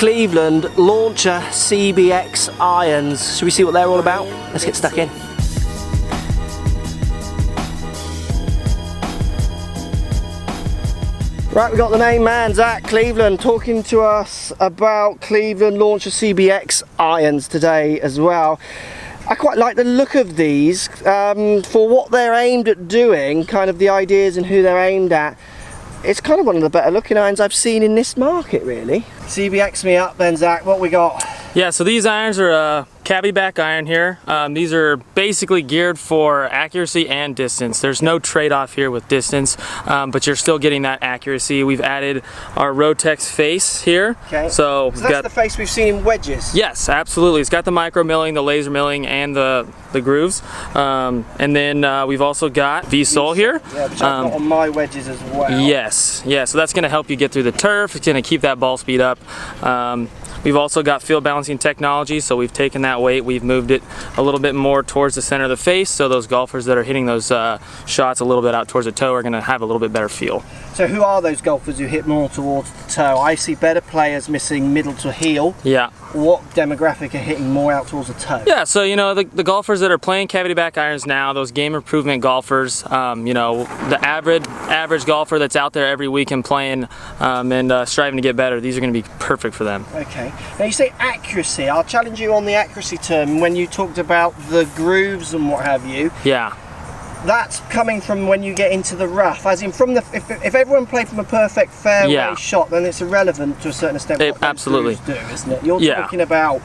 Cleveland Launcher CBX irons. Should we see what they're all about? Let's get stuck in. Right, we've got the main man, Zach Cleveland, talking to us about Cleveland Launcher CBX irons today as well. I quite like the look of these for what they're aimed at doing, kind of the ideas and who they're aimed at. It's kind of one of the better looking irons I've seen in this market, really. CBX me up then, Zach, what we got? Yeah, so these irons are a cavity back iron here. These are basically geared for accuracy and distance. There's no trade-off here with distance, but you're still getting that accuracy. We've added our Rotex face here. Okay. So that's the face we've seen in wedges? Yes, absolutely. It's got the micro milling, the laser milling, and the grooves. And then we've also got V-sole here. Yeah, which I've got on my wedges as well. Yes, yeah, so that's going to help you get through the turf. It's going to keep that ball speed up. We've also got field balancing technology, so we've taken that weight, we've moved it a little bit more towards the center of the face, so those golfers that are hitting those shots a little bit out towards the toe are going to have a little bit better feel. So who are those golfers who hit more towards the toe? I see better players missing middle to heel. Yeah. What demographic are hitting more out towards the toe? Yeah, so you know, the golfers that are playing cavity back irons now, those game improvement golfers, you know, the average golfer that's out there every weekend playing and striving to get better, these are going to be perfect for them. Okay. Now you say accuracy. I'll challenge you on the accuracy term when you talked about the grooves and what have you. Yeah. That's coming from when you get into the rough, as in from the if everyone played from a perfect fairway shot, then it's irrelevant to a certain extent what those absolutely grooves do, isn't it? You're talking about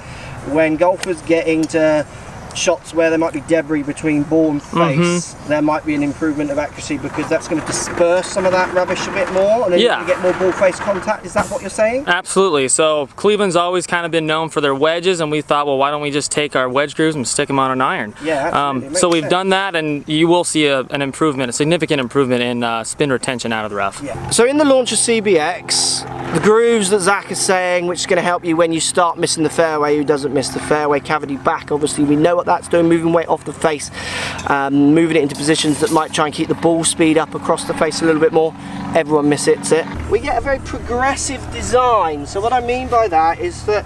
when golfers get into shots where there might be debris between ball and face, there might be an improvement of accuracy because that's going to disperse some of that rubbish a bit more, and then you can get more ball face contact. Is that what you're saying? Absolutely. So Cleveland's always kind of been known for their wedges, and we thought, well, why don't we just take our wedge grooves and stick them on an iron? Yeah, absolutely. So we've done that, and you will see an improvement, a significant improvement in spin retention out of the rough. Yeah. So in the Launcher CBX, the grooves that Zach is saying, which is going to help you when you start missing the fairway, who doesn't miss the fairway, cavity back, obviously we know what that's doing, moving weight off the face, moving it into positions that might try and keep the ball speed up across the face a little bit more. Everyone misses it. We get a very progressive design. So what I mean by that is that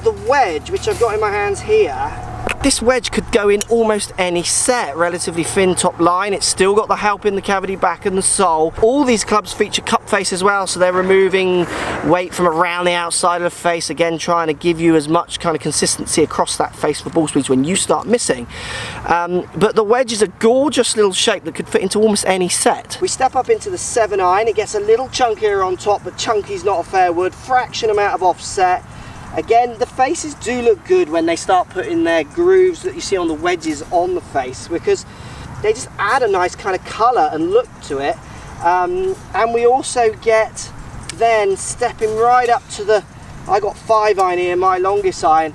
the wedge, which I've got in my hands here, this wedge could go in almost any set. Relatively thin top line, it's still got the help in the cavity back and the sole. All these clubs feature cup face as well, so they're removing weight from around the outside of the face, again trying to give you as much kind of consistency across that face for ball speeds when you start missing. But the wedge is a gorgeous little shape that could fit into almost any set. We step up into the 7-iron, it gets a little chunkier on top, but chunky's not a fair word, fraction amount of offset. Again, the faces do look good when they start putting their grooves that you see on the wedges on the face, because they just add a nice kind of colour and look to it. And we also get then stepping right up to the, I got 5-iron here, my longest iron,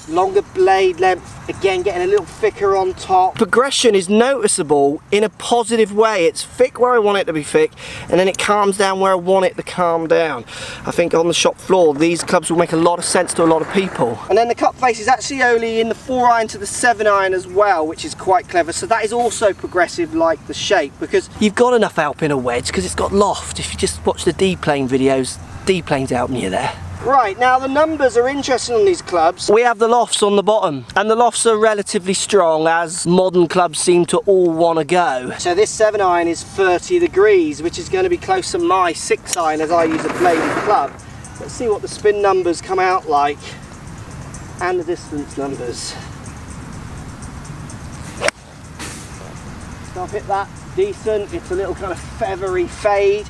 longer blade length, again getting a little thicker on top. Progression is noticeable in a positive way. It's thick where I want it to be thick, and then it calms down where I want it to calm down. I think on the shop floor these clubs will make a lot of sense to a lot of people. And then the cup face is actually only in the 4-iron to the 7-iron as well, which is quite clever. So that is also progressive like the shape, because you've got enough help in a wedge because it's got loft. If you just watch the D-plane videos, D-plane's helping you there. Right, now the numbers are interesting on these clubs. We have the lofts on the bottom, and the lofts are relatively strong, as modern clubs seem to all want to go. So this 7-iron is 30 degrees, which is going to be close to my 6-iron as I use a bladed club. Let's see what the spin numbers come out like, and the distance numbers. So I've hit that decent. It's a little kind of feathery fade.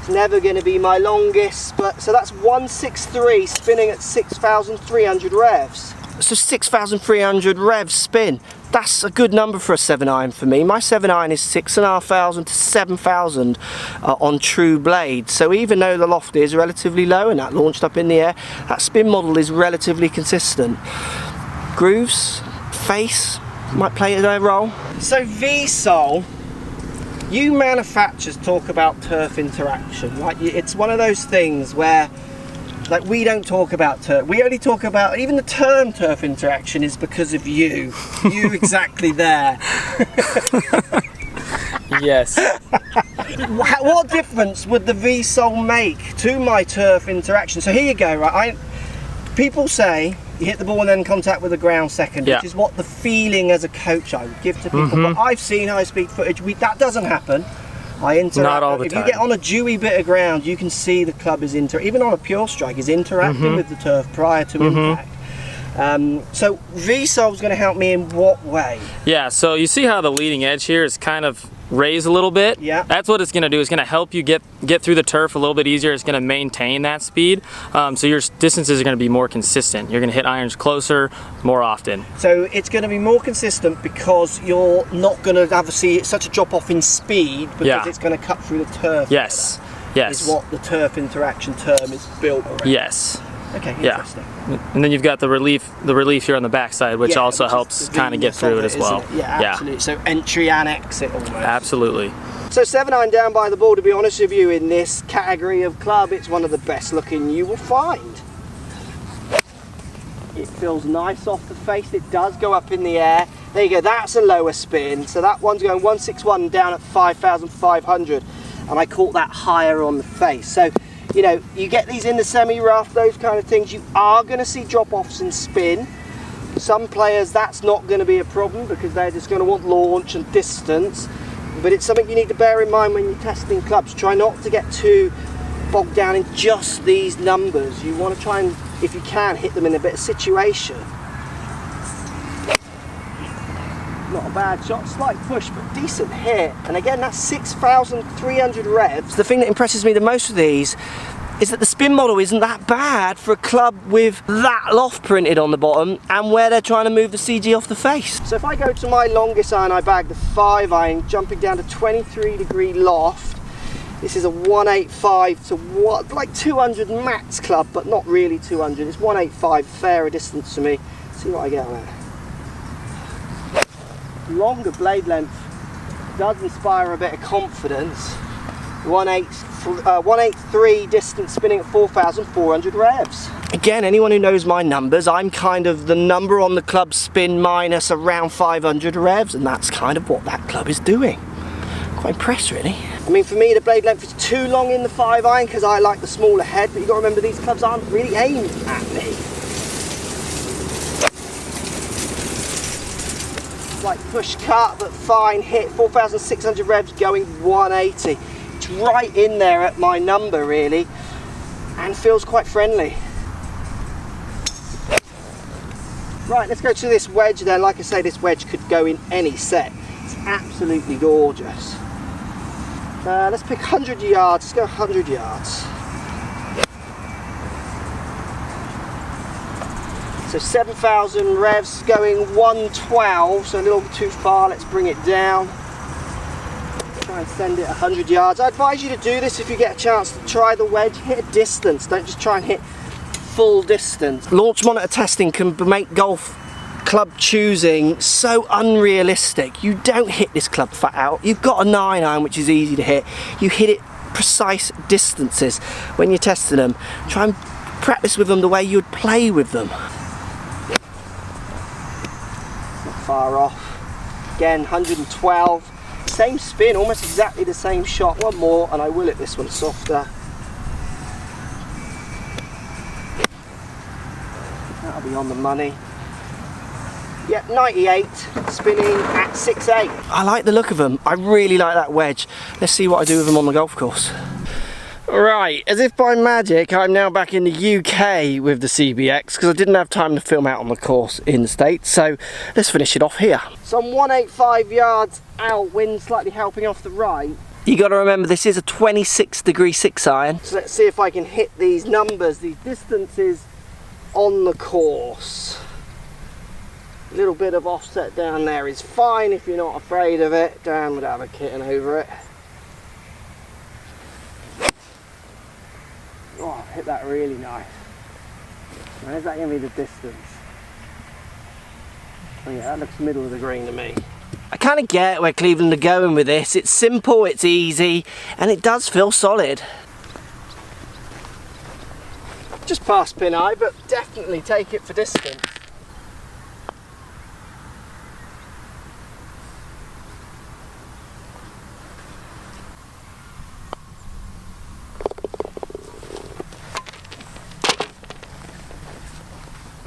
Never going to be my longest, but so that's 163 spinning at 6,300 revs. So 6,300 revs spin. That's a good number for a 7-iron for me. My 7-iron is 6,500 to 7,000 on true blade. So even though the loft is relatively low and that launched up in the air, that spin model is relatively consistent. Grooves, face, might play their role. So V-sole. You manufacturers talk about turf interaction, like it's one of those things where, like, we don't talk about turf. We only talk about, even the term turf interaction is because of you. You exactly there. Yes. What difference would the V-sole make to my turf interaction? So here you go, right? People say you hit the ball and then contact with the ground second, which is what the feeling as a coach I would give to people. But I've seen high-speed footage. That doesn't happen. Not all the if time. you get on a dewy bit of ground, you can see the club is even on a pure strike, is interacting with the turf prior to impact. So V-sole is going to help me in what way? Yeah, so you see how the leading edge here is kind of raised a little bit? Yeah. That's what it's going to do. It's going to help you get through the turf a little bit easier. It's going to maintain that speed. So your distances are going to be more consistent. You're going to hit irons closer more often. So it's going to be more consistent because you're not going to have such a drop off in speed because it's going to cut through the turf. Yes. Yes. Is what the turf interaction term is built around. Yes. Okay, interesting. And then you've got the relief here on the backside, which also helps kind of get through it as well. Yeah, absolutely. So entry and exit almost. Absolutely. So 7-iron down by the ball, to be honest with you, in this category of club, it's one of the best looking you will find. It feels nice off the face. It does go up in the air. There you go, that's a lower spin. So that one's going 161 down at 5,500. And I caught that higher on the face. So, you know, you get these in the semi-rough, those kind of things, you are going to see drop-offs in spin. Some players, that's not going to be a problem because they're just going to want launch and distance. But it's something you need to bear in mind when you're testing clubs. Try not to get too bogged down in just these numbers. You want to try and, if you can, hit them in a bit of situation. Not a bad shot, slight push, but decent hit. And again, that's 6,300 revs. The thing that impresses me the most with these is that the spin model isn't that bad for a club with that loft printed on the bottom and where they're trying to move the CG off the face. So if I go to my longest iron I bag, the 5-iron, jumping down to 23-degree loft, this is a 185 to what, like 200 max club, but not really 200. It's 185, fairer distance to me. See what I get on it. Longer blade length does inspire a bit of confidence. 183 distance spinning at 4,400 revs. Again, anyone who knows my numbers, I'm kind of the number on the club spin minus around 500 revs, and that's kind of what that club is doing. Quite impressed, really. I mean, for me, the blade length is too long in the 5-iron because I like the smaller head, but you've got to remember these clubs aren't really aimed at me. Like push cut, but fine hit, 4,600 revs going 180. It's right in there at my number really, and feels quite friendly. Right, let's go to this wedge then. Like I say, this wedge could go in any set. It's absolutely gorgeous. Let's pick 100 yards, let's go 100 yards. So 7,000 revs going 112, so a little too far, let's bring it down. Try and send it 100 yards. I advise you to do this if you get a chance to try the wedge, hit a distance, don't just try and hit full distance. Launch monitor testing can make golf club choosing so unrealistic. You don't hit this club flat out. You've got a 9-iron which is easy to hit. You hit it precise distances when you're testing them. Try and practice with them the way you'd play with them. Far off. Again, 112. Same spin, almost exactly the same shot. One more and I will hit this one softer. That'll be on the money. Yep, 98, spinning at 6.8. I like the look of them. I really like that wedge. Let's see what I do with them on the golf course. Right, as if by magic, I'm now back in the UK with the CBX because I didn't have time to film out on the course in the States, so let's finish it off here. So I'm 185 yards out, wind slightly helping off the right. You got to remember this is a 26-degree 6-iron. So let's see if I can hit these numbers, these distances on the course. A little bit of offset down there is fine if you're not afraid of it. Dan would have a kitten over it. Oh, hit that really nice. Where's that going to be the distance? Oh yeah, that looks middle of the green to me. I kind of get where Cleveland are going with this. It's simple, it's easy, and it does feel solid. Just past pin eye, but definitely take it for distance.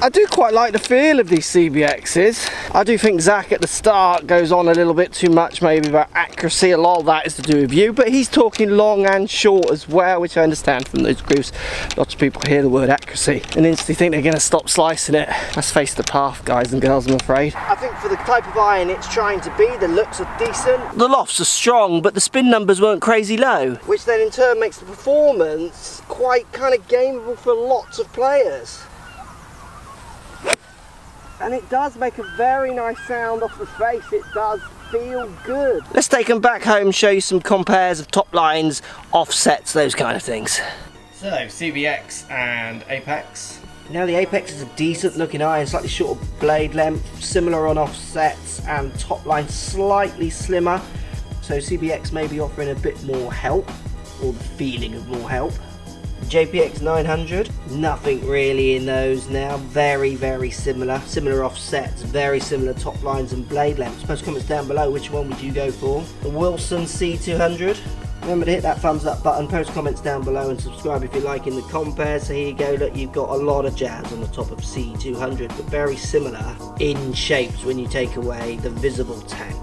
I do quite like the feel of these CBXs. I do think Zach at the start goes on a little bit too much maybe about accuracy. A lot of that is to do with you, but he's talking long and short as well, which I understand from those grooves. Lots of people hear the word accuracy and instantly think they're going to stop slicing it. Let's face the path, guys and girls, I'm afraid. I think for the type of iron it's trying to be, the looks are decent. The lofts are strong, but the spin numbers weren't crazy low, which then in turn makes the performance quite kind of gameable for lots of players. And it does make a very nice sound off the face, it does feel good. Let's take them back home, show you some compares of top lines, offsets, those kind of things. So, CBX and Apex. Now the Apex is a decent looking iron, slightly shorter blade length, similar on offsets, and top line slightly slimmer. So CBX may be offering a bit more help, or the feeling of more help. JPX 900, nothing really in those now, very similar offsets, very similar top lines and blade lengths. Post comments down below, which one would you go for? The Wilson C200, remember to hit that thumbs up button, post comments down below and subscribe if you're liking the compares. So here you go, look, you've got a lot of jazz on the top of C200, but very similar in shapes when you take away the visible tank.